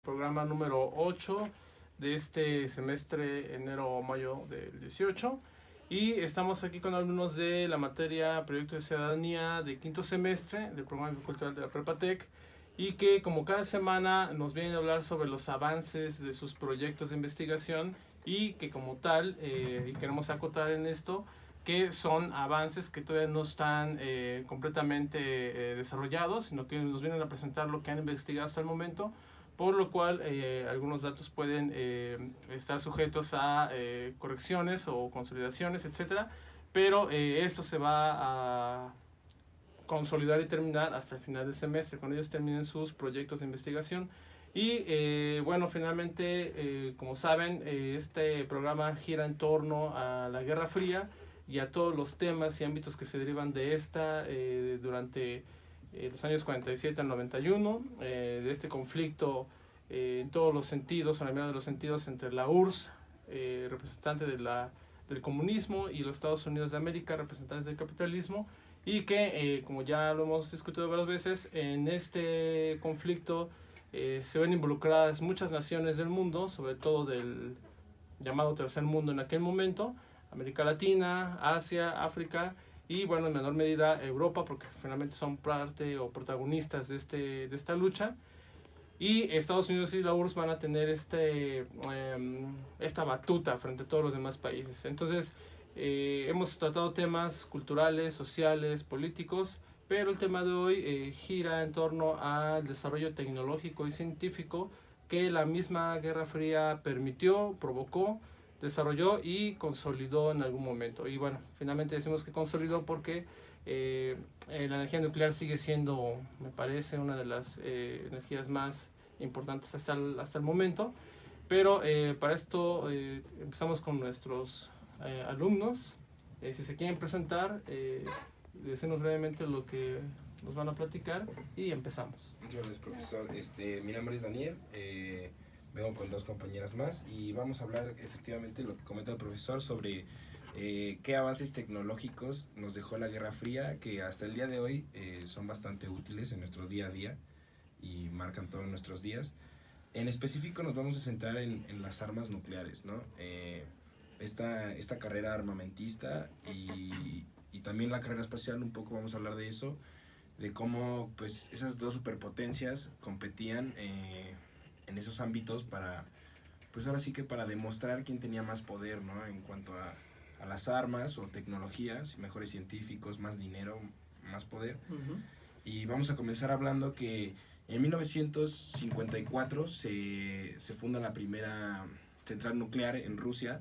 programa número 8 de este semestre enero-mayo del 18. Y estamos aquí con alumnos de la materia Proyecto de Ciudadanía de quinto semestre del programa cultural de la Prepatec, y que como cada semana nos vienen a hablar sobre los avances de sus proyectos de investigación, y que como tal, y queremos acotar en esto, que son avances que todavía no están completamente desarrollados, sino que nos vienen a presentar lo que han investigado hasta el momento, por lo cual algunos datos pueden estar sujetos a correcciones o consolidaciones, etcétera, pero esto se va a consolidar y terminar hasta el final del semestre, cuando ellos terminen sus proyectos de investigación. Y bueno, finalmente, como saben, este programa gira en torno a la Guerra Fría y a todos los temas y ámbitos que se derivan de esta durante los años 47 al 91, de este conflicto en todos los sentidos, en la mayoría de los sentidos, entre la URSS, representante del comunismo, y los Estados Unidos de América, representantes del capitalismo, y que, como ya lo hemos discutido varias veces, en este conflicto se ven involucradas muchas naciones del mundo, sobre todo del llamado tercer mundo en aquel momento, América Latina, Asia, África, y bueno, en menor medida Europa, porque finalmente son parte o protagonistas de esta lucha. Y Estados Unidos y la URSS van a tener esta batuta frente a todos los demás países. Entonces, hemos tratado temas culturales, sociales, políticos, pero el tema de hoy gira en torno al desarrollo tecnológico y científico que la misma Guerra Fría permitió, provocó, desarrolló y consolidó en algún momento. Y bueno, finalmente decimos que consolidó porque la energía nuclear sigue siendo, me parece, una de las energías más importantes hasta el momento. Pero para esto empezamos con nuestros alumnos. Si se quieren presentar, decirnos brevemente lo que nos van a platicar y empezamos. Muchas gracias, profesor. Mi nombre es Daniel, vengo con dos compañeras más y vamos a hablar efectivamente lo que comenta el profesor sobre qué avances tecnológicos nos dejó la Guerra Fría, que hasta el día de hoy son bastante útiles en nuestro día a día y marcan todos nuestros días. En específico nos vamos a centrar en las armas nucleares, ¿no? Esta carrera armamentista y también la carrera espacial, un poco vamos a hablar de eso, de cómo pues esas dos superpotencias competían en esos ámbitos para, pues ahora sí que para demostrar quién tenía más poder, ¿no? En cuanto a las armas o tecnologías, mejores científicos, más dinero, más poder. Uh-huh. Y vamos a comenzar hablando que en 1954 se funda la primera central nuclear en Rusia.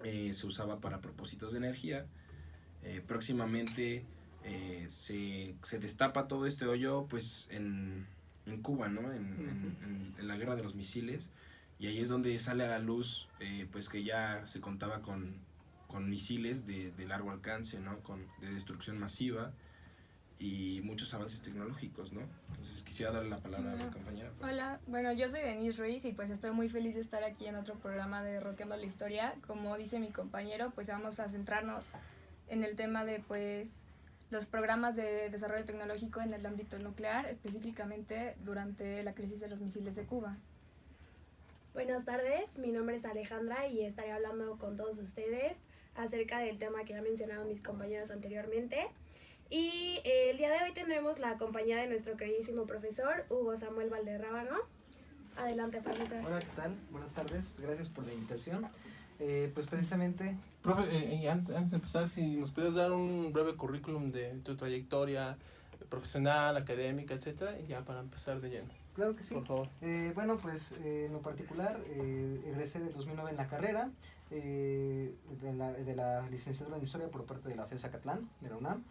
Se usaba para propósitos de energía. Próximamente se destapa todo este hoyo pues en Cuba, ¿no? En la guerra de los misiles, y ahí es donde sale a la luz pues que ya se contaba con misiles de largo alcance, ¿no? De destrucción masiva y muchos avances tecnológicos, ¿no? Entonces quisiera darle la palabra a mi compañera. Hola, bueno, yo soy Denise Ruiz y pues estoy muy feliz de estar aquí en otro programa de Roqueando la Historia. Como dice mi compañero, pues vamos a centrarnos en el tema de pues los programas de desarrollo tecnológico en el ámbito nuclear, específicamente durante la crisis de los misiles de Cuba. Buenas tardes, mi nombre es Alejandra y estaré hablando con todos ustedes acerca del tema que ya mencionaron mis compañeros anteriormente. Y el día de hoy tendremos la compañía de nuestro queridísimo profesor Hugo Samuel Valderrábano. Adelante, profesor. Hola, ¿qué tal? Buenas tardes, gracias por la invitación. Pues precisamente... Profe, antes de empezar, si nos puedes dar un breve currículum de tu trayectoria profesional, académica, etcétera, y ya para empezar de lleno. Claro que sí. Por favor. Bueno, pues en lo particular, egresé de 2009 en la carrera de la licenciatura en Historia por parte de la FES Zacatlán, de la UNAM.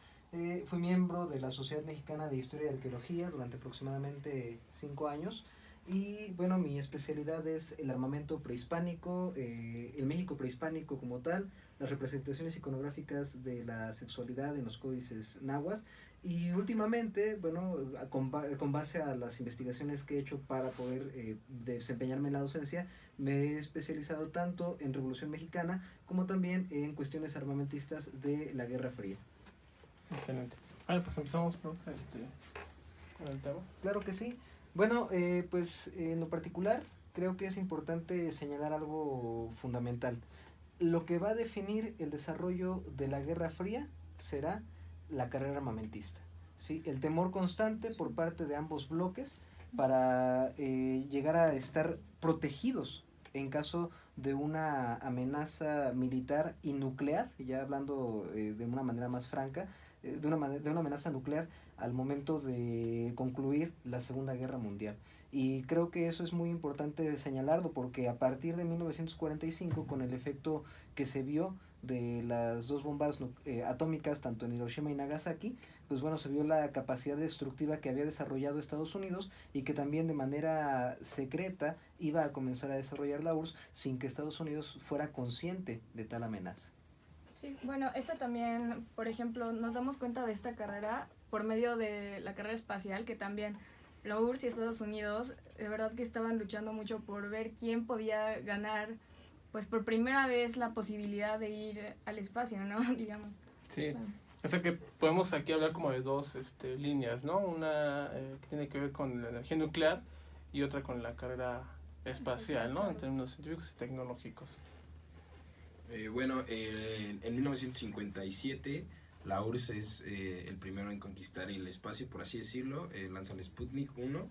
Fui miembro de la Sociedad Mexicana de Historia y Arqueología durante aproximadamente 5 años. Y bueno, mi especialidad es el armamento prehispánico, el México prehispánico como tal, las representaciones iconográficas de la sexualidad en los códices nahuas. Y últimamente, bueno, con base a las investigaciones que he hecho para poder desempeñarme en la docencia, me he especializado tanto en Revolución Mexicana como también en cuestiones armamentistas de la Guerra Fría. Excelente. Vale, pues empezamos con el tema. Claro que sí. Bueno, pues en lo particular creo que es importante señalar algo fundamental. Lo que va a definir el desarrollo de la Guerra Fría será la carrera armamentista, ¿sí? El temor constante por parte de ambos bloques para llegar a estar protegidos en caso de una amenaza militar y nuclear, ya hablando de una manera más franca, de una amenaza nuclear al momento de concluir la Segunda Guerra Mundial. Y creo que eso es muy importante señalarlo porque a partir de 1945, con el efecto que se vio de las dos bombas atómicas tanto en Hiroshima y Nagasaki, pues bueno, se vio la capacidad destructiva que había desarrollado Estados Unidos y que también de manera secreta iba a comenzar a desarrollar la URSS sin que Estados Unidos fuera consciente de tal amenaza. Sí, bueno, esto también, por ejemplo, nos damos cuenta de esta carrera por medio de la carrera espacial, que también la URSS y Estados Unidos, de verdad que estaban luchando mucho por ver quién podía ganar, pues por primera vez la posibilidad de ir al espacio, ¿no? Digamos. Sí, o sea que podemos aquí hablar como de dos líneas, ¿no? Una que tiene que ver con la energía nuclear y otra con la carrera espacial, ¿no? En términos científicos y tecnológicos. Bueno, en 1957 la URSS es el primero en conquistar el espacio, por así decirlo. Lanza el Sputnik 1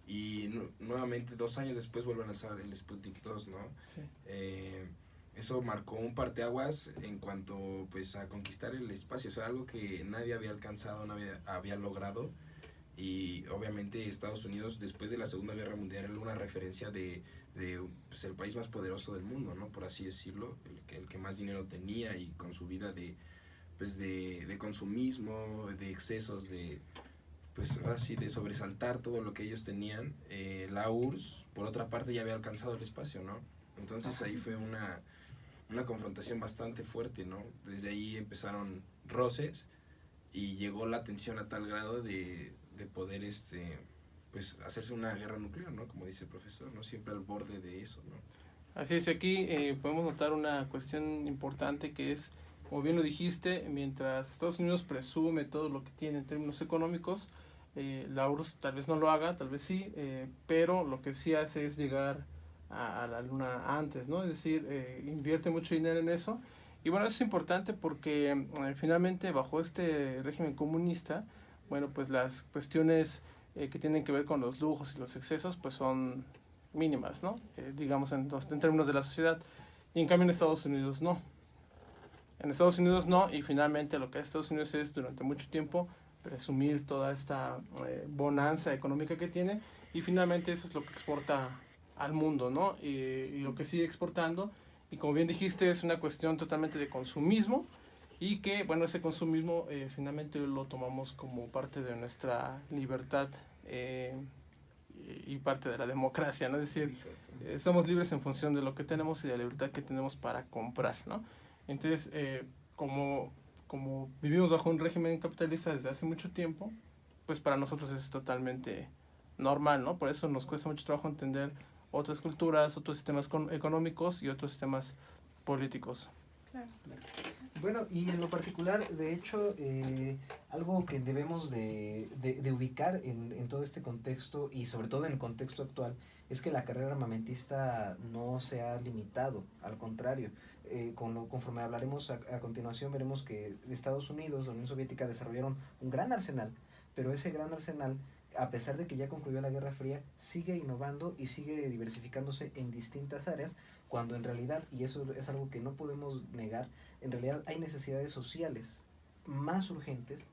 y nuevamente 2 años después vuelve a lanzar el Sputnik 2, ¿no? Sí. Eso marcó un parteaguas en cuanto pues a conquistar el espacio, o sea, algo que nadie había alcanzado, nadie había logrado. Y obviamente Estados Unidos después de la Segunda Guerra Mundial era una referencia de pues, el país más poderoso del mundo, ¿no? Por así decirlo, el que más dinero tenía y con su vida de consumismo, de excesos, pues ahora sí, de sobresaltar todo lo que ellos tenían. La URSS, por otra parte, ya había alcanzado el espacio, ¿no? Entonces ahí fue una confrontación bastante fuerte, ¿no? Desde ahí empezaron roces y llegó la tensión a tal grado de poder pues hacerse una guerra nuclear, ¿no? Como dice el profesor, ¿no? Siempre al borde de eso, ¿no? Así es, aquí podemos notar una cuestión importante que es, como bien lo dijiste, mientras Estados Unidos presume todo lo que tiene en términos económicos, la URSS tal vez no lo haga, tal vez sí, pero lo que sí hace es llegar a la luna antes, ¿no? Es decir, invierte mucho dinero en eso. Y bueno, eso es importante porque finalmente bajo este régimen comunista, bueno, pues las cuestiones que tienen que ver con los lujos y los excesos, pues son mínimas, ¿no? Digamos en términos de la sociedad. Y en cambio en Estados Unidos no. En Estados Unidos no, y finalmente lo que hace Estados Unidos es durante mucho tiempo presumir toda esta bonanza económica que tiene, y finalmente eso es lo que exporta al mundo, ¿no? Y lo que sigue exportando, y como bien dijiste, es una cuestión totalmente de consumismo, y que, bueno, ese consumismo finalmente lo tomamos como parte de nuestra libertad y parte de la democracia, ¿no? Es decir, somos libres en función de lo que tenemos y de la libertad que tenemos para comprar, ¿no? Entonces, como vivimos bajo un régimen capitalista desde hace mucho tiempo, pues para nosotros es totalmente normal, ¿no? Por eso nos cuesta mucho trabajo entender otras culturas, otros sistemas económicos y otros sistemas políticos. Claro. Bueno, y en lo particular, de hecho, algo que debemos de ubicar en todo este contexto y sobre todo en el contexto actual es que la carrera armamentista no se ha limitado, al contrario. Conforme hablaremos a continuación, veremos que Estados Unidos, la Unión Soviética desarrollaron un gran arsenal, pero ese gran arsenal, a pesar de que ya concluyó la Guerra Fría, sigue innovando y sigue diversificándose en distintas áreas, cuando en realidad, y eso es algo que no podemos negar, en realidad hay necesidades sociales más urgentes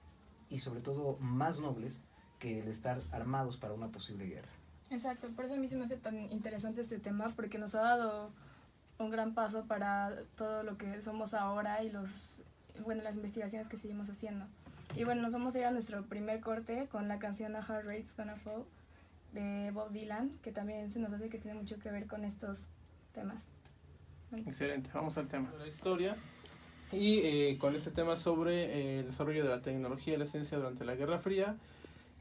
y sobre todo más nobles que el estar armados para una posible guerra. Exacto, por eso a mí se me hace tan interesante este tema, porque nos ha dado un gran paso para todo lo que somos ahora y las investigaciones que seguimos haciendo. Y bueno, nos vamos a ir a nuestro primer corte con la canción A Heart Rate's Gonna Fall de Bob Dylan, que también se nos hace que tiene mucho que ver con estos temas. Excelente, vamos al tema de la historia y con este tema sobre el desarrollo de la tecnología y la ciencia durante la Guerra Fría.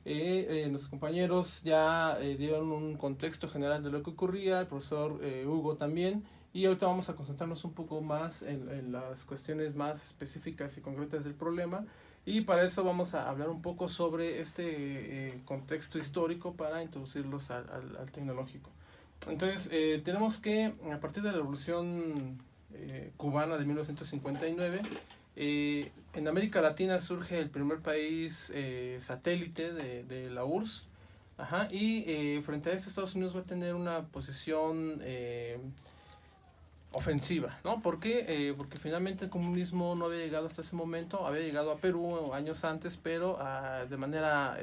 Nuestros compañeros ya dieron un contexto general de lo que ocurría, el profesor Hugo también, y ahorita vamos a concentrarnos un poco más en las cuestiones más específicas y concretas del problema, Y para eso vamos a hablar un poco sobre este contexto histórico para introducirlos al tecnológico. Entonces, tenemos que a partir de la Revolución cubana de 1959, en América Latina surge el primer país satélite de la URSS. Ajá, y frente a esto Estados Unidos va a tener una posición ofensiva, ¿no? ¿Por qué? Porque finalmente el comunismo no había llegado hasta ese momento, había llegado a Perú años antes, pero de manera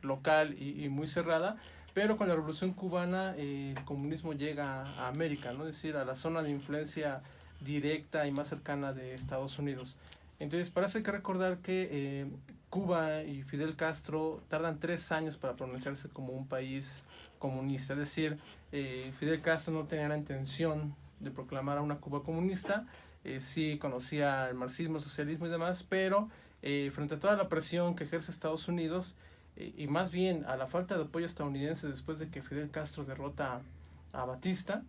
local y muy cerrada, pero con la Revolución Cubana el comunismo llega a América, ¿no? Es decir, a la zona de influencia directa y más cercana de Estados Unidos. Entonces, para eso hay que recordar que Cuba y Fidel Castro tardan 3 años para pronunciarse como un país comunista, es decir, Fidel Castro no tenía la intención de proclamar a una Cuba comunista, sí conocía el marxismo, el socialismo y demás, pero frente a toda la presión que ejerce Estados Unidos y más bien a la falta de apoyo estadounidense después de que Fidel Castro derrota a Batista,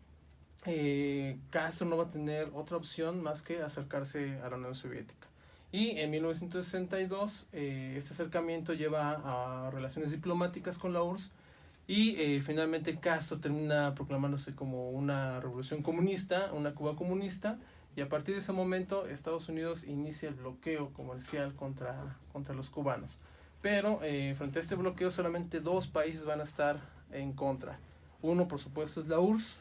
Castro no va a tener otra opción más que acercarse a la Unión Soviética. Y en 1962 este acercamiento lleva a relaciones diplomáticas con la URSS y finalmente Castro termina proclamándose como una revolución comunista, una Cuba comunista, y a partir de ese momento Estados Unidos inicia el bloqueo comercial contra los cubanos. Pero frente a este bloqueo solamente 2 países van a estar en contra. Uno, por supuesto, es la URSS,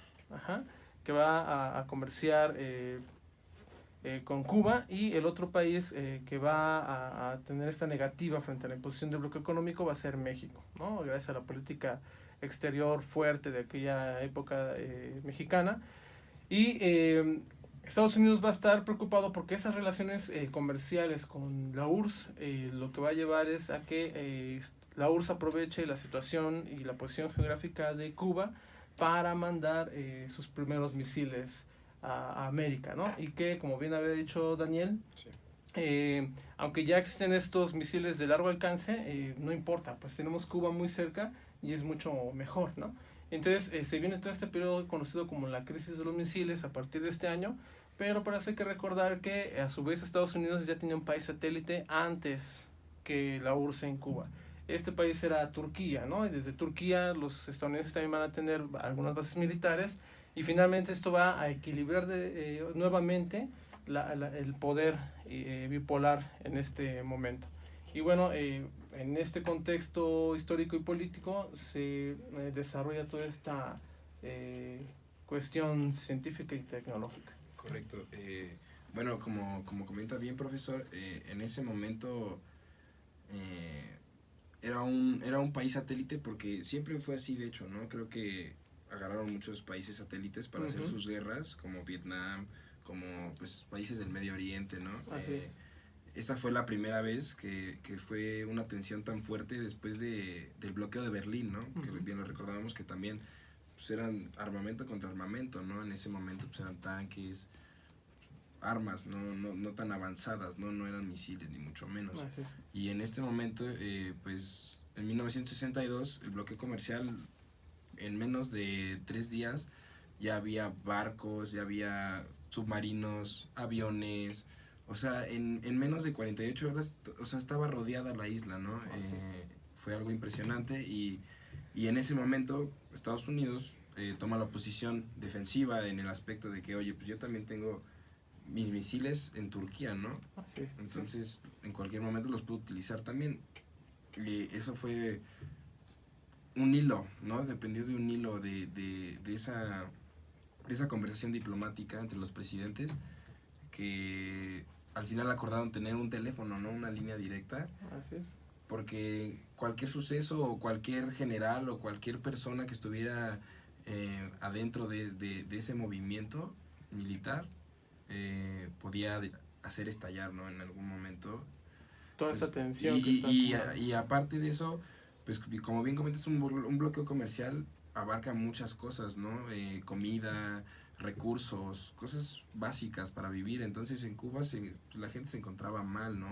que va a comerciar con Cuba, y el otro país que va a tener esta negativa frente a la imposición del bloqueo económico va a ser México, ¿no? Gracias a la política exterior fuerte de aquella época mexicana. Y Estados Unidos va a estar preocupado porque esas relaciones comerciales con la URSS lo que va a llevar es a que la URSS aproveche la situación y la posición geográfica de Cuba para mandar sus primeros misiles a América, ¿no? Y que, como bien había dicho Daniel, sí, aunque ya existen estos misiles de largo alcance, no importa, pues tenemos Cuba muy cerca y es mucho mejor, ¿no? Entonces se viene todo este periodo conocido como la crisis de los misiles a partir de este año, pero para eso hay que recordar que a su vez Estados Unidos ya tenía un país satélite antes que la URSS en Cuba. Este país era Turquía, ¿no? Y desde Turquía los estadounidenses también van a tener algunas bases militares, y finalmente esto va a equilibrar nuevamente el poder bipolar en este momento. Y bueno, en este contexto histórico y político se desarrolla toda esta cuestión científica y tecnológica. Correcto. Bueno, como comenta bien, profesor, en ese momento era un país satélite porque siempre fue así, de hecho, ¿no? Creo que agarraron muchos países satélites para hacer sus guerras, como Vietnam, como pues países del Medio Oriente, ¿no? Así es. Esta fue la primera vez que fue una tensión tan fuerte después del bloqueo de Berlín, ¿no? Que bien lo recordábamos, que también pues, eran armamento contra armamento, ¿no? En ese momento pues, eran tanques, armas, no tan avanzadas, no eran misiles ni mucho menos. Así es. Y en este momento, pues en 1962, el bloqueo comercial, en menos de 3 días, ya había barcos, ya había submarinos, aviones, o sea, en menos de 48 horas, o sea, estaba rodeada la isla, ¿no? Fue algo impresionante y en ese momento Estados Unidos toma la posición defensiva en el aspecto de que, oye, pues yo también tengo mis misiles en Turquía, ¿no? Así es. Entonces, en cualquier momento los puedo utilizar también. Eso fue un hilo, ¿no? Dependió de un hilo de esa conversación diplomática entre los presidentes, que al final acordaron tener un teléfono, ¿no? Una línea directa. Así es. Porque cualquier suceso o cualquier general o cualquier persona que estuviera adentro de ese movimiento militar podía hacer estallar, ¿no? En algún momento. Toda Pues, esta tensión y aparte de eso, pues como bien comentas, un bloqueo comercial abarca muchas cosas, ¿no? Comida, recursos, cosas básicas para vivir. Entonces en Cuba pues, la gente se encontraba mal, ¿no?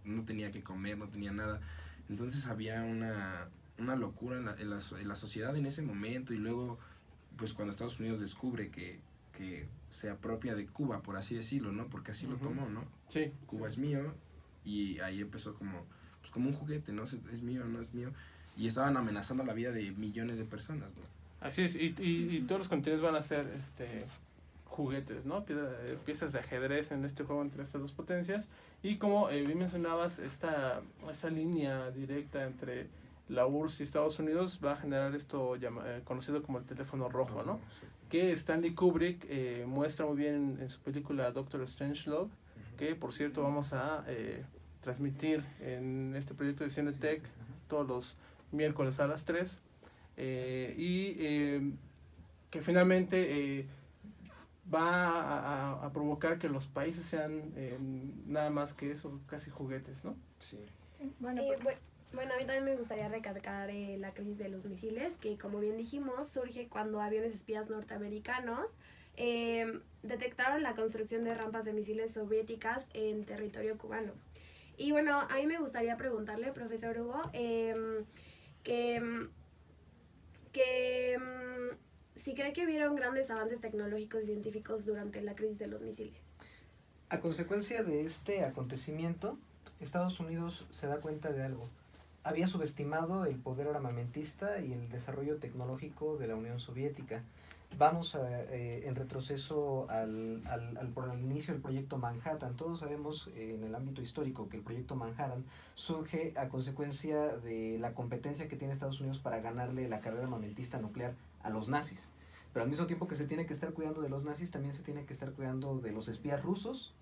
No tenía que comer, no tenía nada. Entonces había una locura en la sociedad en ese momento, y luego pues cuando Estados Unidos descubre que se apropia de Cuba, por así decirlo, ¿no? Porque así lo tomó, ¿no? Sí. Cuba es mío, y ahí empezó como, pues como un juguete, ¿no? Es mío, no es mío, y estaban amenazando la vida de millones de personas, ¿no? Así es, y todos los contenidos van a ser juguetes, ¿no? Piezas de ajedrez en este juego entre estas dos potencias. Y como bien mencionabas, esta línea directa entre la URSS y Estados Unidos va a generar esto conocido como el teléfono rojo, ¿no? Sí. Que Stanley Kubrick muestra muy bien en su película Doctor Strangelove, que por cierto vamos a transmitir en este proyecto de Cinetech todos los miércoles a las 3. Que finalmente va a provocar que los países sean nada más que eso, casi juguetes, ¿no? Sí. Sí, bueno, Bueno, a mí también me gustaría recalcar la crisis de los misiles, que como bien dijimos, surge cuando aviones espías norteamericanos detectaron la construcción de rampas de misiles soviéticas en territorio cubano. Y bueno, a mí me gustaría preguntarle, profesor Hugo, si cree que hubieron grandes avances tecnológicos y científicos durante la crisis de los misiles. A consecuencia de este acontecimiento, Estados Unidos se da cuenta de algo. Había subestimado el poder armamentista y el desarrollo tecnológico de la Unión Soviética. Vamos en retroceso por el inicio del proyecto Manhattan. Todos sabemos en el ámbito histórico que el proyecto Manhattan surge a consecuencia de la competencia que tiene Estados Unidos para ganarle la carrera armamentista nuclear a los nazis. Pero al mismo tiempo que se tiene que estar cuidando de los nazis, también se tiene que estar cuidando de los espías rusos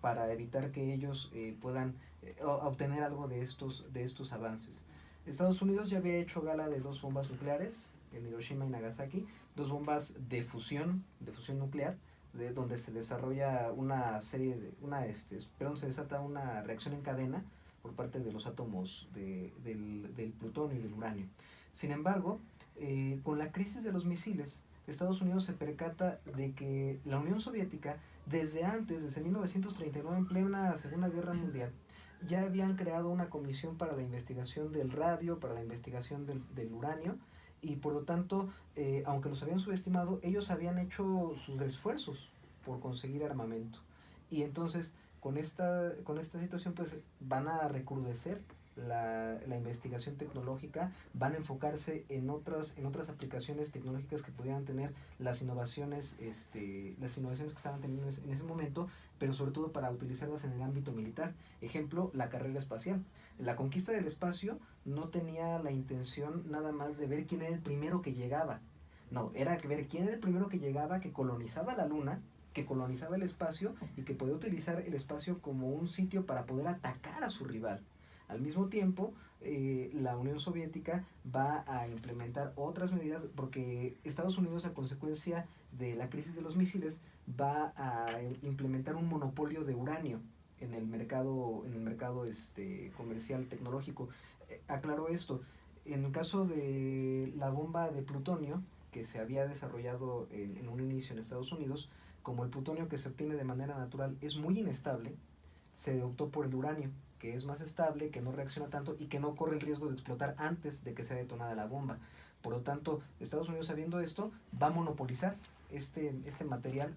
para evitar que ellos puedan obtener algo de estos avances. Estados Unidos ya había hecho gala de 2 bombas nucleares en Hiroshima y Nagasaki, 2 bombas de fusión nuclear, donde se desarrolla se desata una reacción en cadena por parte de los átomos del plutonio y del uranio. Sin embargo, con la crisis de los misiles, Estados Unidos se percata de que la Unión Soviética, desde 1939, en plena Segunda Guerra Mundial, ya habían creado una comisión para la investigación del radio, para la investigación del uranio, y por lo tanto, aunque los habían subestimado, ellos habían hecho sus esfuerzos por conseguir armamento. Y entonces, con esta situación, pues van a recrudecer la investigación tecnológica, van a enfocarse en otras aplicaciones tecnológicas que pudieran tener las innovaciones que estaban teniendo en ese momento, pero sobre todo para utilizarlas en el ámbito militar. Ejemplo, la carrera espacial. La conquista del espacio no tenía la intención nada más de ver quién era el primero que llegaba. No, era ver quién era el primero que llegaba, que colonizaba la luna, que colonizaba el espacio y que podía utilizar el espacio como un sitio para poder atacar a su rival. Al mismo tiempo, la Unión Soviética va a implementar otras medidas porque Estados Unidos, a consecuencia de la crisis de los misiles, va a implementar un monopolio de uranio en el mercado comercial tecnológico. Aclaro esto, en el caso de la bomba de plutonio que se había desarrollado en un inicio en Estados Unidos, como el plutonio que se obtiene de manera natural es muy inestable, se optó por el uranio, que es más estable, que no reacciona tanto y que no corre el riesgo de explotar antes de que sea detonada la bomba. Por lo tanto, Estados Unidos, sabiendo esto, va a monopolizar este material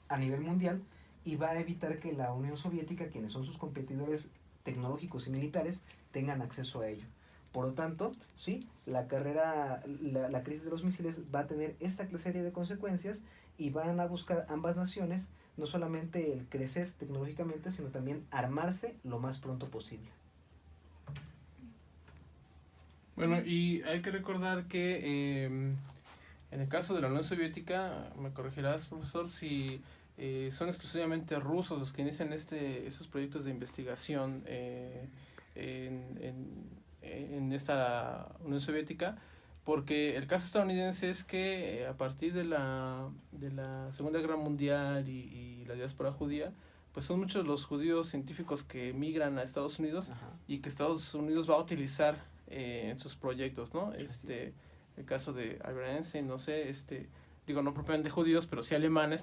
a nivel mundial y va a evitar que la Unión Soviética, quienes son sus competidores tecnológicos y militares, tengan acceso a ello. Por lo tanto, sí, la crisis de los misiles va a tener esta serie de consecuencias y van a buscar ambas naciones no solamente el crecer tecnológicamente, sino también armarse lo más pronto posible. Bueno, y hay que recordar que en el caso de la Unión Soviética, me corregirás, profesor, si son exclusivamente rusos los que inician estos proyectos de investigación en esta Unión Soviética, porque el caso estadounidense es que a partir de la Segunda Guerra Mundial y la diáspora judía, pues son muchos los judíos científicos que migran a Estados Unidos. Ajá. Y que Estados Unidos va a utilizar en sus proyectos, ¿no? El caso de Albert Einstein, no sé, no propiamente judíos, pero sí alemanes,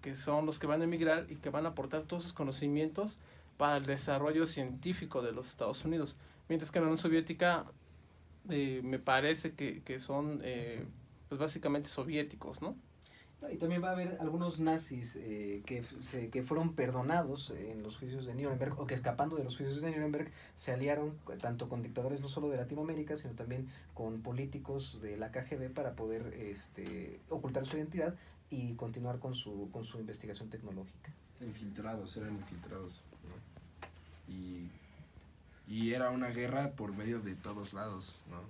que son los que van a emigrar y que van a aportar todos sus conocimientos para el desarrollo científico de los Estados Unidos. Mientras que en la Unión Soviética me parece que son pues básicamente soviéticos, ¿no? Y también va a haber algunos nazis que fueron perdonados en los juicios de Nuremberg, o que escapando de los juicios de Nuremberg se aliaron tanto con dictadores no solo de Latinoamérica, sino también con políticos de la KGB para poder ocultar su identidad y continuar con su investigación tecnológica. Eran infiltrados, ¿no? Y era una guerra por medio de todos lados, ¿no?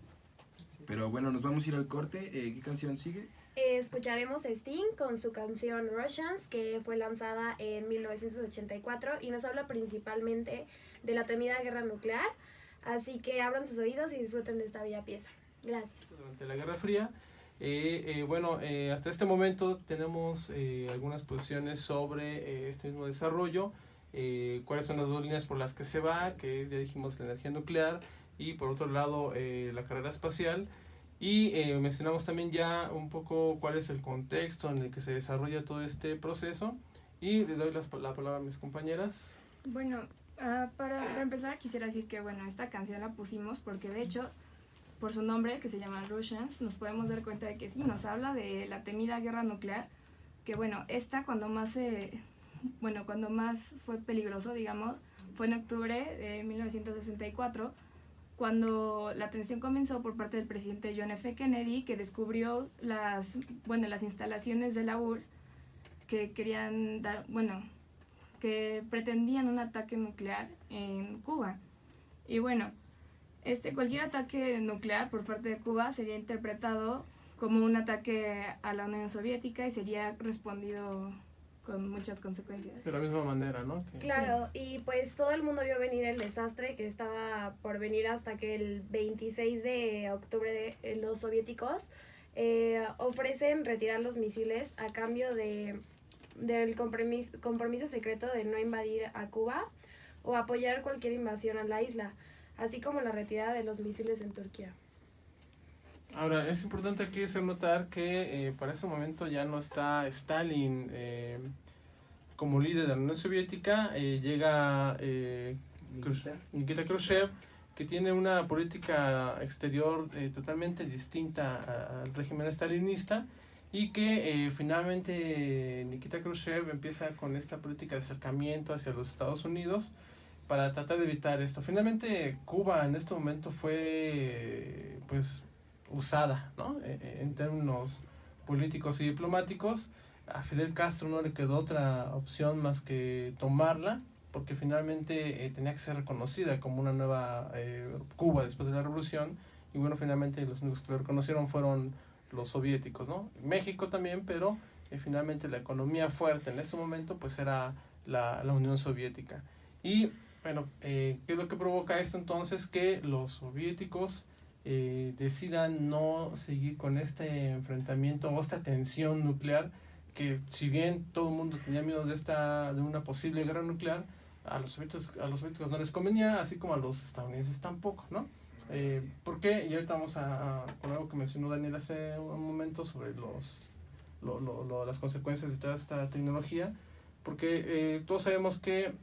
Sí. Pero bueno, nos vamos a ir al corte. ¿Qué canción sigue? Escucharemos a Sting con su canción Russians, que fue lanzada en 1984 y nos habla principalmente de la temida guerra nuclear. Así que abran sus oídos y disfruten de esta bella pieza. Gracias. Durante la Guerra Fría, hasta este momento tenemos algunas posiciones sobre este mismo desarrollo, cuáles son las dos líneas por las que se va, que es, ya dijimos, la energía nuclear y por otro lado la carrera espacial. Y mencionamos también ya un poco cuál es el contexto en el que se desarrolla todo este proceso. Y les doy la palabra a mis compañeras. Bueno, para empezar quisiera decir que bueno, esta canción la pusimos porque de hecho, por su nombre, que se llama Russians, nos podemos dar cuenta de que sí, nos habla de la temida guerra nuclear, que bueno, esta cuando más fue peligroso, digamos, fue en octubre de 1964, cuando la tensión comenzó por parte del presidente John F. Kennedy, que descubrió las instalaciones de la URSS que que pretendían un ataque nuclear en Cuba. Y bueno, cualquier ataque nuclear por parte de Cuba sería interpretado como un ataque a la Unión Soviética y sería respondido con muchas consecuencias. De la misma manera, ¿no? Claro, y pues todo el mundo vio venir el desastre que estaba por venir hasta que el 26 de octubre los soviéticos ofrecen retirar los misiles a cambio del compromiso secreto de no invadir a Cuba o apoyar cualquier invasión a la isla, así como la retirada de los misiles en Turquía. Ahora, es importante aquí hacer notar que para ese momento ya no está Stalin como líder de la Unión Soviética, llega Nikita Khrushchev, que tiene una política exterior totalmente distinta al régimen stalinista, y que finalmente Nikita Khrushchev empieza con esta política de acercamiento hacia los Estados Unidos para tratar de evitar esto. Finalmente Cuba en este momento fue usada, ¿no? En términos políticos y diplomáticos. A Fidel Castro no le quedó otra opción más que tomarla, porque finalmente tenía que ser reconocida como una nueva Cuba después de la revolución, y bueno, finalmente los únicos que lo reconocieron fueron los soviéticos, ¿no? México también, pero finalmente la economía fuerte en este momento pues era la Unión Soviética. Y bueno, ¿qué es lo que provoca esto entonces? Que los soviéticos decidan no seguir con este enfrentamiento o esta tensión nuclear, que si bien todo el mundo tenía miedo de una posible guerra nuclear, a los soviéticos no les convenía, así como a los estadounidenses tampoco, ¿no? ¿Por qué? Y ahorita vamos con algo que mencionó Daniel hace un momento sobre las consecuencias de toda esta tecnología, porque todos sabemos que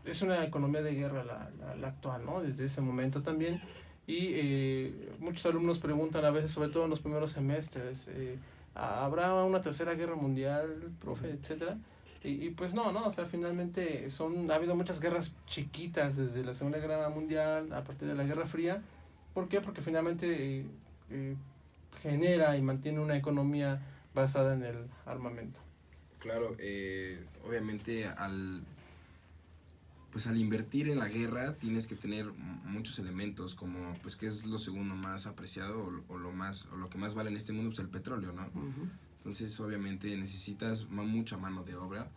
es una economía de guerra la actual, ¿no? Desde ese momento también, y muchos alumnos preguntan a veces, sobre todo en los primeros semestres, ¿habrá una tercera guerra mundial, profe, etcétera? Y pues no, o sea, finalmente ha habido muchas guerras chiquitas desde la Segunda Guerra Mundial, a partir de la Guerra Fría. ¿Por qué? Porque finalmente genera y mantiene una economía basada en el armamento. Claro, obviamente al invertir en la guerra tienes que tener muchos elementos, como pues que es lo segundo más apreciado o lo que más vale en este mundo, pues el petróleo, ¿no? Uh-huh. Entonces obviamente necesitas mucha mano de obra,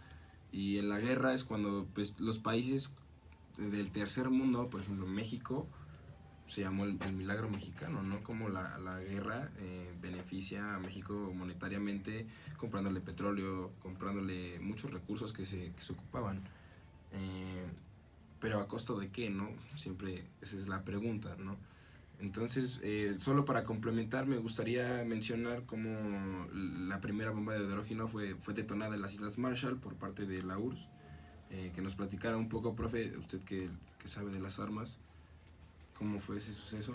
y en la guerra es cuando pues los países del tercer mundo, por ejemplo México, se llamó el milagro mexicano, ¿no? Como la guerra beneficia a México monetariamente, comprándole petróleo, comprándole muchos recursos que se ocupaban. Pero ¿a costo de qué, no? Siempre esa es la pregunta, ¿no? Entonces, solo para complementar, me gustaría mencionar cómo la primera bomba de hidrógeno fue detonada en las Islas Marshall por parte de la URSS. Que nos platicara un poco, profe, usted que sabe de las armas, ¿cómo fue ese suceso?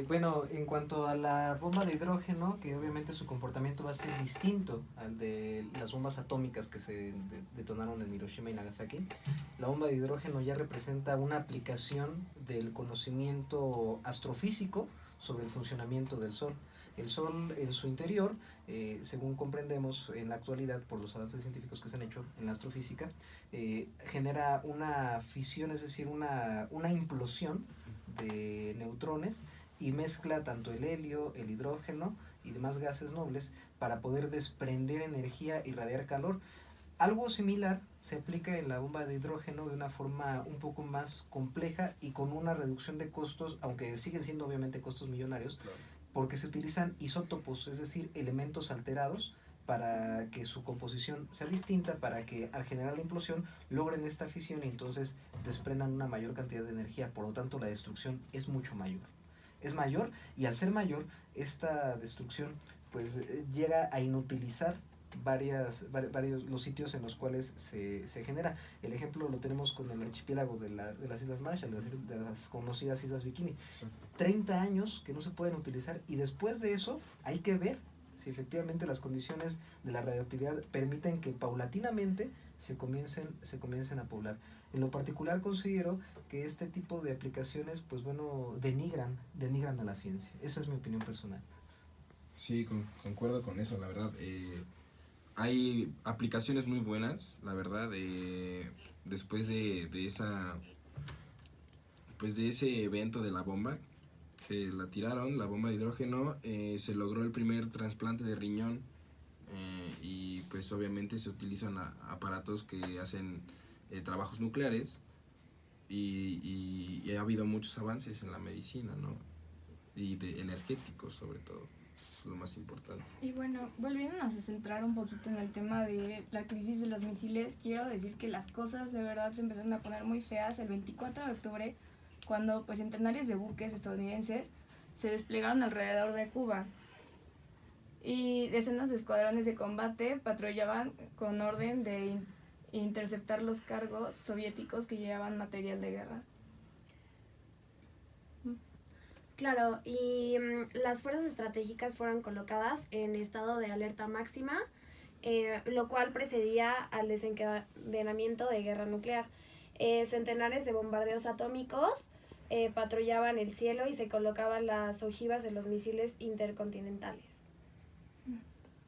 Bueno, en cuanto a la bomba de hidrógeno, que obviamente su comportamiento va a ser distinto al de las bombas atómicas que se detonaron en Hiroshima y Nagasaki, la bomba de hidrógeno ya representa una aplicación del conocimiento astrofísico sobre el funcionamiento del Sol. El Sol en su interior, según comprendemos en la actualidad por los avances científicos que se han hecho en la astrofísica, genera una fisión, es decir, una implosión de neutrones y mezcla tanto el helio, el hidrógeno y demás gases nobles para poder desprender energía y radiar calor. Algo similar se aplica en la bomba de hidrógeno de una forma un poco más compleja y con una reducción de costos, aunque siguen siendo obviamente costos millonarios, claro, porque se utilizan isótopos, es decir, elementos alterados para que su composición sea distinta, para que al generar la implosión logren esta fisión y entonces desprendan una mayor cantidad de energía, por lo tanto la destrucción es mucho mayor. Es mayor y al ser mayor, esta destrucción pues llega a inutilizar varios los sitios en los cuales se genera. El ejemplo lo tenemos con el archipiélago de las Islas Marshall, de las conocidas Islas Bikini. Sí. 30 años que no se pueden utilizar y después de eso hay que ver si efectivamente las condiciones de la radioactividad permiten que paulatinamente se comiencen a poblar. En lo particular considero que este tipo de aplicaciones pues bueno denigran a la ciencia. Esa es mi opinión personal. Sí, concuerdo con eso, la verdad. Hay aplicaciones muy buenas, la verdad, después de esa, pues de ese evento de la bomba, que la tiraron, la bomba de hidrógeno, se logró el primer trasplante de riñón y pues obviamente se utilizan aparatos que hacen trabajos nucleares y ha habido muchos avances en la medicina, ¿no? Y de energéticos sobre todo. Lo más importante. Y bueno, volviéndonos a centrar un poquito en el tema de la crisis de los misiles, quiero decir que las cosas de verdad se empezaron a poner muy feas el 24 de octubre, cuando pues centenares de buques estadounidenses se desplegaron alrededor de Cuba y decenas de escuadrones de combate patrullaban con orden de interceptar los cargos soviéticos que llevaban material de guerra. Claro, y las fuerzas estratégicas fueron colocadas en estado de alerta máxima, lo cual precedía al desencadenamiento de guerra nuclear. Centenares de bombardeos atómicos patrullaban el cielo y se colocaban las ojivas de los misiles intercontinentales.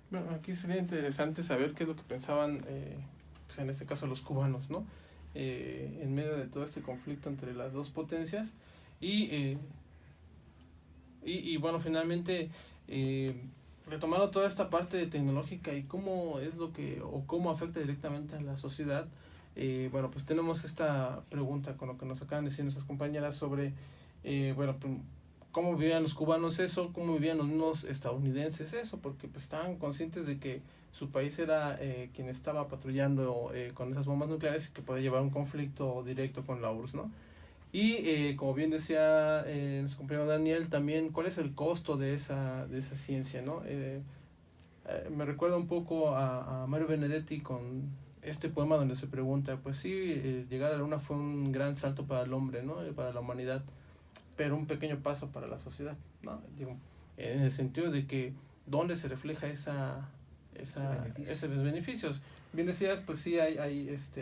Bueno, aquí sería interesante saber qué es lo que pensaban, pues en este caso los cubanos, ¿no? En medio de todo este conflicto entre las dos potencias y bueno, finalmente retomando toda esta parte tecnológica y cómo es lo que o cómo afecta directamente a la sociedad, bueno, pues tenemos esta pregunta con lo que nos acaban de decir nuestras compañeras sobre, bueno, cómo vivían los cubanos eso, cómo vivían los mismos estadounidenses eso, porque pues estaban conscientes de que su país era quien estaba patrullando con esas bombas nucleares y que podía llevar un conflicto directo con la URSS, ¿no? Y como bien decía nuestro compañero Daniel, también cuál es el costo de esa ciencia, ¿no? Me recuerda un poco a Mario Benedetti con este poema donde se pregunta, pues sí, llegar a la luna fue un gran salto para el hombre, ¿no? Para la humanidad, pero un pequeño paso para la sociedad, ¿no? Digo, en el sentido de que ¿dónde se refleja esos beneficios? Bien decías, pues sí, hay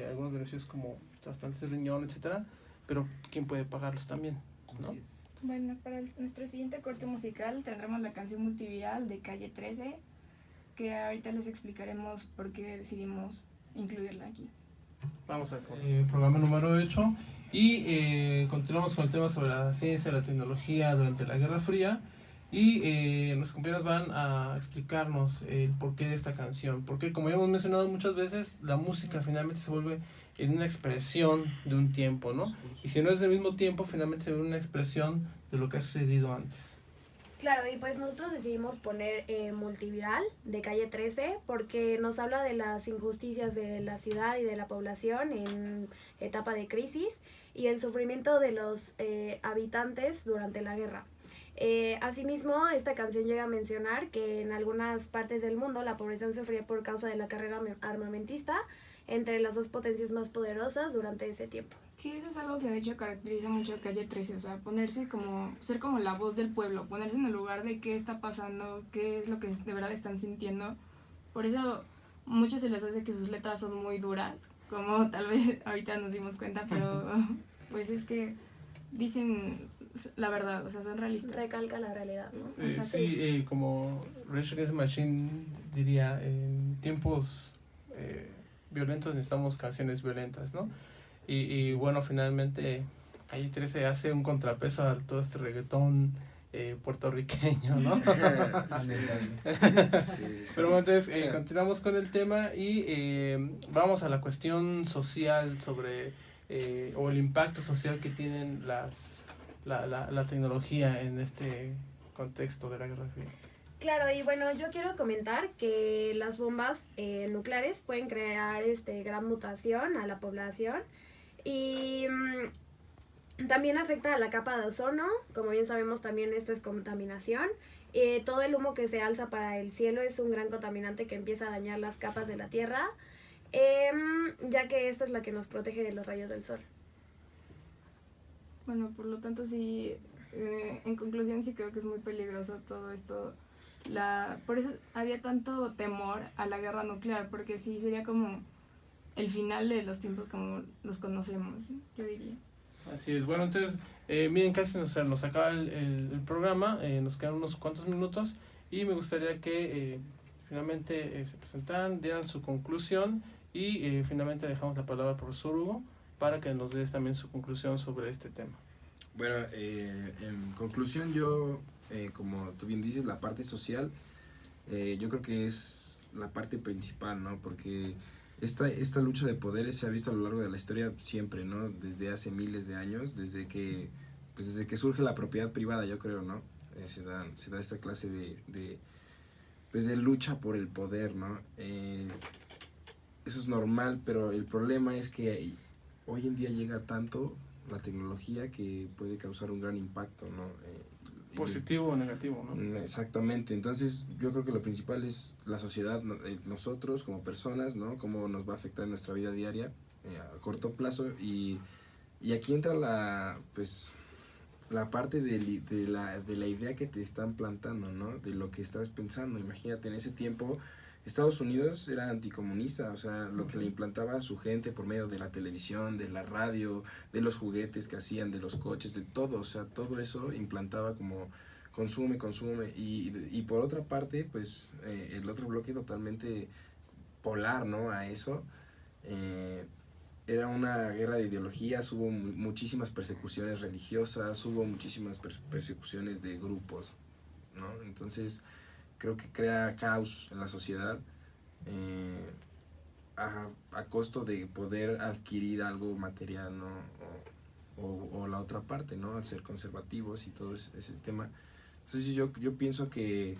algunos beneficios como trasplantes de riñón, etcétera, pero ¿quién puede pagarlos también? ¿No? Bueno, para nuestro siguiente corte musical tendremos la canción multiviral de Calle 13, que ahorita les explicaremos por qué decidimos incluirla aquí. Vamos al programa número 8 y continuamos con el tema sobre la ciencia y la tecnología durante la Guerra Fría y nuestros compañeros van a explicarnos el porqué de esta canción, porque como ya hemos mencionado muchas veces, la música finalmente se vuelve en una expresión de un tiempo, ¿no? Y si no es del mismo tiempo, finalmente se vuelve una expresión de lo que ha sucedido antes. Claro, y pues nosotros decidimos poner Multiviral de Calle 13 porque nos habla de las injusticias de la ciudad y de la población en etapa de crisis y el sufrimiento de los habitantes durante la guerra. Asimismo, esta canción llega a mencionar que en algunas partes del mundo la población sufría por causa de la carrera armamentista entre las dos potencias más poderosas durante ese tiempo. Sí, eso es algo que de hecho caracteriza mucho a Calle 13, o sea, ser como la voz del pueblo, ponerse en el lugar de qué está pasando, qué es lo que de verdad están sintiendo. Por eso muchos se les hace que sus letras son muy duras, como tal vez ahorita nos dimos cuenta, pero pues es que dicen la verdad, o sea, son realistas. Recalca la realidad, ¿no? Exacto. Sí, como Rage Against the Machine diría, en tiempos violentos necesitamos canciones violentas, ¿no? Y bueno, finalmente Calle 13 hace un contrapeso a todo este reggaetón puertorriqueño, ¿no? Sí, sí. Pero bueno, entonces continuamos con el tema y vamos a la cuestión social sobre, o el impacto social que tienen la tecnología en este contexto de la Guerra Fría. Claro, y bueno, yo quiero comentar que las bombas nucleares pueden crear gran mutación a la población y también afecta a la capa de ozono. Como bien sabemos, también esto es contaminación. Todo el humo que se alza para el cielo es un gran contaminante que empieza a dañar las capas de la Tierra, ya que esta es la que nos protege de los rayos del sol. Bueno, por lo tanto sí, en conclusión sí creo que es muy peligroso todo esto. Por eso había tanto temor a la guerra nuclear, porque sí sería como el final de los tiempos como los conocemos, yo diría. Así es, bueno, entonces, miren, casi nos acaba el programa, nos quedan unos cuantos minutos y me gustaría que finalmente se presentaran, dieran su conclusión y finalmente dejamos la palabra al profesor Hugo para que nos des también su conclusión sobre este tema. Bueno, en conclusión yo, como tú bien dices, la parte social, yo creo que es la parte principal, ¿no? Porque esta lucha de poderes se ha visto a lo largo de la historia siempre, ¿no? Desde hace miles de años, desde que surge la propiedad privada, yo creo, ¿no? Se da esta clase de lucha por el poder, ¿no? Eso es normal, pero el problema es que hoy en día llega tanto la tecnología que puede causar un gran impacto, ¿no? Positivo o negativo, ¿no? Exactamente, entonces yo creo que lo principal es la sociedad, nosotros como personas, ¿no? Cómo nos va a afectar en nuestra vida diaria a corto plazo y aquí entra la parte de la idea que te están plantando, ¿no? De lo que estás pensando. Imagínate, en ese tiempo Estados Unidos era anticomunista, o sea, lo que le implantaba a su gente por medio de la televisión, de la radio, de los juguetes que hacían, de los coches, de todo, o sea, todo eso implantaba como consume, y por otra parte, pues, el otro bloque totalmente polar, ¿no? A eso, era una guerra de ideologías, hubo muchísimas persecuciones religiosas, hubo muchísimas persecuciones de grupos, ¿no? Entonces, creo que crea caos en la sociedad a costo de poder adquirir algo material, ¿no? O la otra parte, ¿no? Al ser conservativos y todo ese tema. Entonces yo pienso que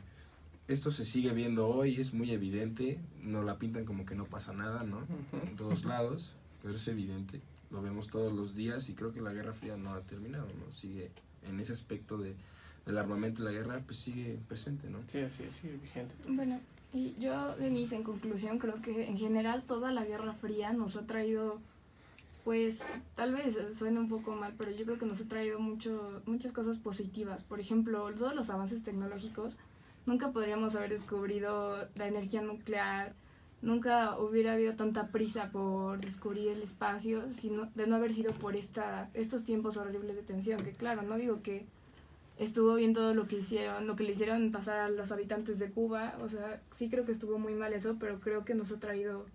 esto se sigue viendo hoy, es muy evidente, nos la pintan como que no pasa nada, ¿no? En todos lados, pero es evidente, lo vemos todos los días y creo que la Guerra Fría no ha terminado, ¿no? Sigue en ese aspecto del armamento y la guerra, pues sigue presente, ¿no? Sí, así es, sigue vigente. Bueno, y yo, Denise, en conclusión, creo que en general toda la Guerra Fría nos ha traído, pues, tal vez suene un poco mal, pero yo creo que nos ha traído muchas cosas positivas. Por ejemplo, todos los avances tecnológicos, nunca podríamos haber descubrido la energía nuclear, nunca hubiera habido tanta prisa por descubrir el espacio, de no haber sido por estos tiempos horribles de tensión, que claro, no digo que estuvo bien todo lo que le hicieron pasar a los habitantes de Cuba, o sea, sí creo que estuvo muy mal eso, pero creo que nos ha traído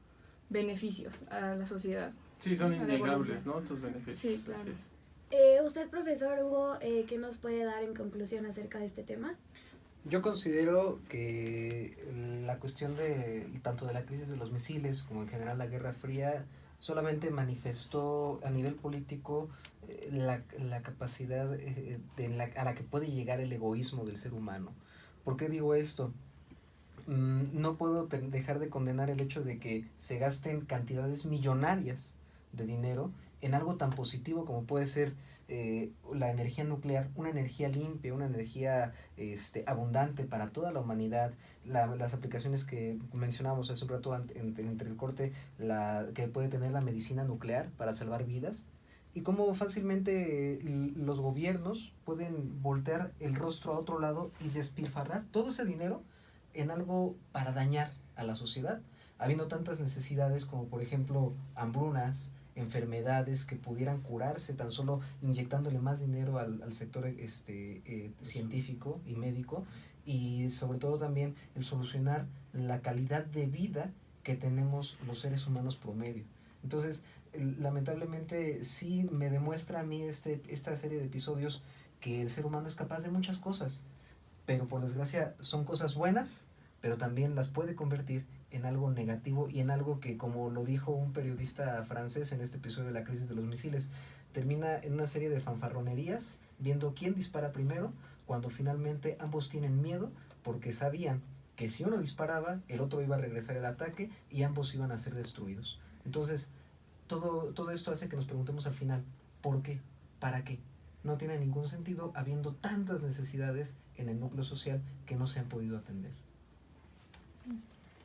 beneficios a la sociedad. Sí, son innegables, ¿no? Estos beneficios. Sí, claro. Así es. Usted, profesor Hugo, ¿qué nos puede dar en conclusión acerca de este tema? Yo considero que la cuestión tanto de la crisis de los misiles como en general la Guerra Fría solamente manifestó a nivel político la capacidad a la que puede llegar el egoísmo del ser humano. ¿Por qué digo esto? No puedo dejar de condenar el hecho de que se gasten cantidades millonarias de dinero en algo tan positivo como puede ser la energía nuclear, una energía limpia, una energía abundante para toda la humanidad, las aplicaciones que mencionábamos hace un rato entre el corte, que puede tener la medicina nuclear para salvar vidas. y cómo fácilmente los gobiernos pueden voltear el rostro a otro lado y despilfarrar todo ese dinero en algo para dañar a la sociedad, habiendo tantas necesidades como por ejemplo hambrunas, enfermedades que pudieran curarse tan solo inyectándole más dinero al sector científico y médico, y sobre todo también el solucionar la calidad de vida que tenemos los seres humanos promedio. Entonces, lamentablemente sí me demuestra a mí esta serie de episodios que el ser humano es capaz de muchas cosas, pero por desgracia son cosas buenas, pero también las puede convertir en algo negativo y en algo que, como lo dijo un periodista francés en este episodio de la crisis de los misiles, termina en una serie de fanfarronerías, viendo quién dispara primero, cuando finalmente ambos tienen miedo porque sabían que si uno disparaba, el otro iba a regresar el ataque y ambos iban a ser destruidos. Entonces, todo esto hace que nos preguntemos al final, ¿por qué? ¿Para qué? No tiene ningún sentido habiendo tantas necesidades en el núcleo social que no se han podido atender.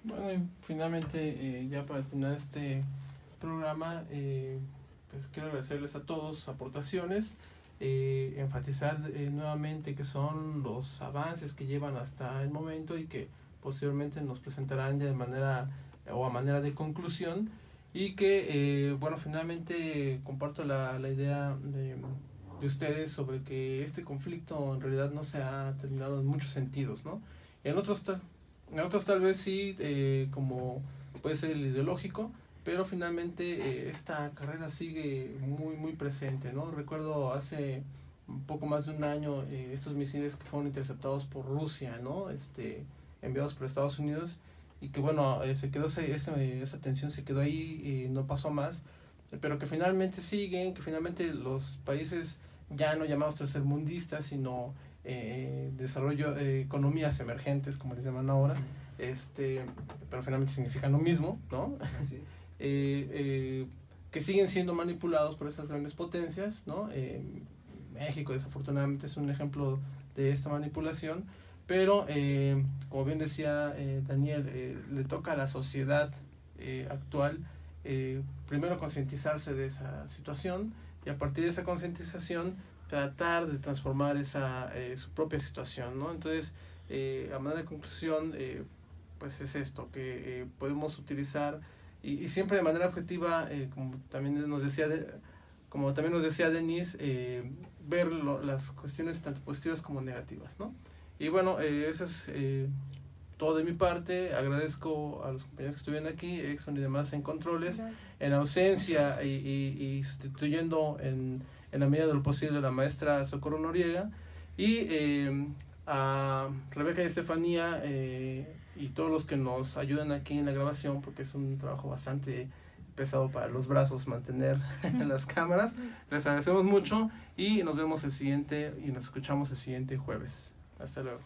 Bueno, y finalmente, ya para terminar este programa, pues quiero agradecerles a todos sus aportaciones, enfatizar nuevamente que son los avances que llevan hasta el momento y que posteriormente nos presentarán ya de manera o a manera de conclusión, y que, bueno, finalmente comparto la idea de ustedes sobre que este conflicto en realidad no se ha terminado en muchos sentidos, ¿no? En otros tal vez sí, como puede ser el ideológico, pero finalmente esta carrera sigue muy presente, ¿no? Recuerdo hace un poco más de un año estos misiles que fueron interceptados por Rusia, ¿no? Enviados por Estados Unidos, y que bueno, se quedó esa tensión se quedó ahí y no pasó más, pero que finalmente siguen, que finalmente los países ya no llamados tercermundistas, sino economías emergentes, como les llaman ahora, pero finalmente significan lo mismo, ¿no? Sí. Que siguen siendo manipulados por esas grandes potencias, ¿no? México desafortunadamente es un ejemplo de esta manipulación, pero como bien decía Daniel, le toca a la sociedad actual primero concientizarse de esa situación, y a partir de esa concientización tratar de transformar su propia situación, ¿no? Entonces, a manera de conclusión, pues es esto, que podemos utilizar y siempre de manera objetiva, como también nos decía Denise, ver las cuestiones tanto positivas como negativas, ¿no? Y bueno, eso es todo de mi parte. Agradezco a los compañeros que estuvieron aquí, Exxon y demás en controles. Gracias. En ausencia y sustituyendo en la medida de lo posible a la maestra Socorro Noriega, y a Rebeca y Estefanía y todos los que nos ayudan aquí en la grabación, porque es un trabajo bastante pesado para los brazos mantener las cámaras. Les agradecemos mucho y nos vemos y nos escuchamos el siguiente jueves. Hasta luego.